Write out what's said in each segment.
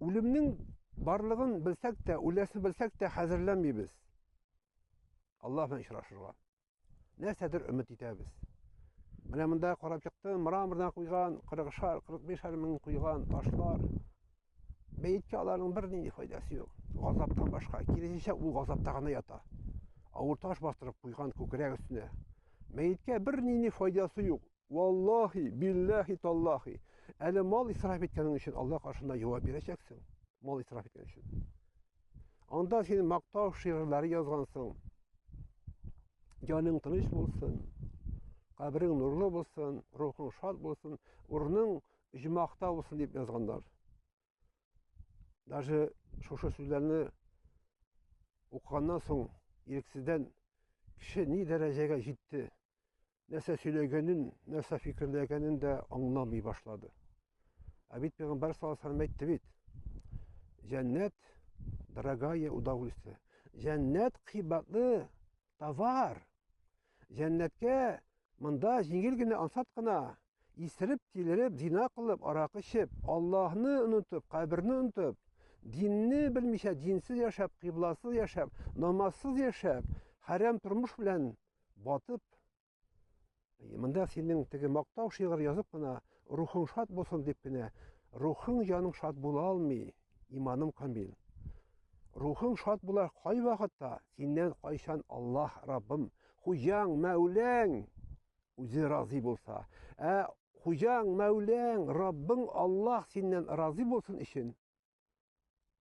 Үлемнең барлыгын белсәк тә, үләсен белсәк тә хәзерләнмибез. Аллаһ белән очрашырга. Нәрсәдер өмет итәбез. Менә монда карап чыктым, мрамордан куйган, 40-45 мең куйган ташлар. Бәйеткә аларның бер нинди файдасы юк. Газаптан башка. Киресенчә ул газапта гына ята. Авыр таш бастырып куйган күкрәк өстенә. Мәйеткә бер нинди файдасы юк. Валлаһи, биллаһи, таллаһи. Әле мал исраф иткәнең өчен Аллаһ каршында җавап бирәчәксең. Мал исраф иткән өчен. Анда син мактау шигырьләре язгансың. Җаның тыныч булсын, кабрең нурлы булсын, рухың шат булсын, урының җимакта булсын дип язганнар. Даже шушы сүзләрне укыганнан соң ирексездән кеше ни дәрәҗәгә җитте, нәрсә сөйләгәнен, нәрсә фикерләгәнен дә аңламый башлады. Ә бит Пәйгамбәр саллаллаһу алейһи ва сәлләм әйтте бит: "Җәннәт дорогая удовольствие". Җәннәт кыйбатлы товар. Җәннәткә монда җиңел генә ансат кына исереп, тилереп, зина кылып, аракы эчеп, Аллаһны онытып, каберне онытып, динне белмичә, динсез яшәп, кыйбласыз яшәп, намазсыз яшәп, хәрәм тормыш белән батып, монда синең теге мактау шигырь язып кына рухың шат булсын дип кенә, рухың, җаның шат була алмый, иманым камил. Рухың шат була кай вакытта? Синнән кайчан Аллаһ Раббым, хуҗаң, Мәүләң үзе разый булса. Хуҗаң, Мәүләң, Раббың Аллаһ синнән разый булсын өчен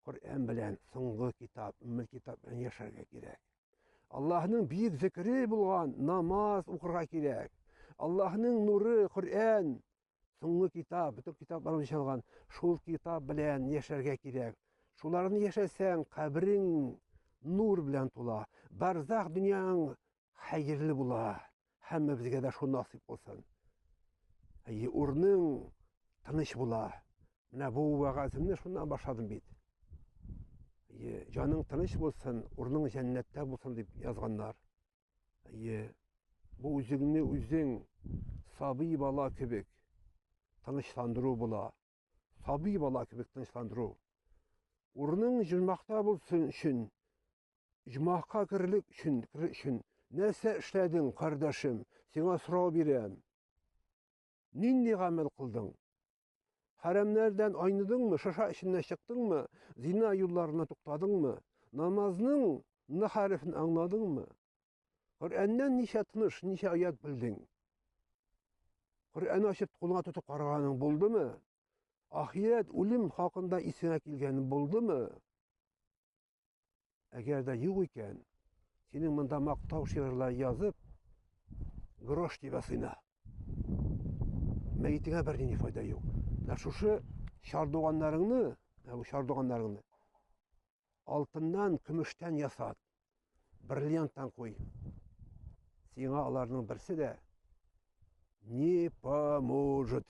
Коръән белән, соңгы китап, өммел китап белән яшәргә кирәк. Аллаһның бик зикре булган намаз укырга кирәк. Аллаһның нуры Коръән, соңгы китап, бөтен китапларны җалган, шул китап белән яшәргә кирәк. Шуларны яшәсәң, кабрең нур белән тула. Барзах дөньяң хәерле була. Һәммәбезгә дә шул насыйп булсын. Урның тыныч була. Менә бу вәгаземне шуннан башладым бит. Җаның тыныч булсын, урның җәннәттә булсын дип язганнар. Бу үзеңне үзең сабый бала кебек тынычландыру була. Сабый бала кебек тынычландыру. Урның җимакта булсын өчен, җимакка кирерлек өчен нәрсә эшләдең, кардәшем? Сиңа сорау бирәм. Нинди гамәл кылдың? Хәрәмнәрдән айныдыңмы, шаша эченнән чыктыңмы, зина юлларына туктадыңмы, намазның нахарифен аңладыңмы? Коръәннән ничә тыныш, ничә аят белдең? Коръән ачып кулыңа тотып караганың булдымы? Ахирет, үлем хакында исеңә килгәнең булдымы? Әгәр дә юк икән, синең монда мактау шигырьләр язып, грош тибә сыйна. Мәйтеңә бер нинди файда юк. Шушы чардуганнарыңны, бу чардуганнарыңны алтыннан, көмештән ясат, бриллианттан куй. Сиңа аларның берсе дә не поможет.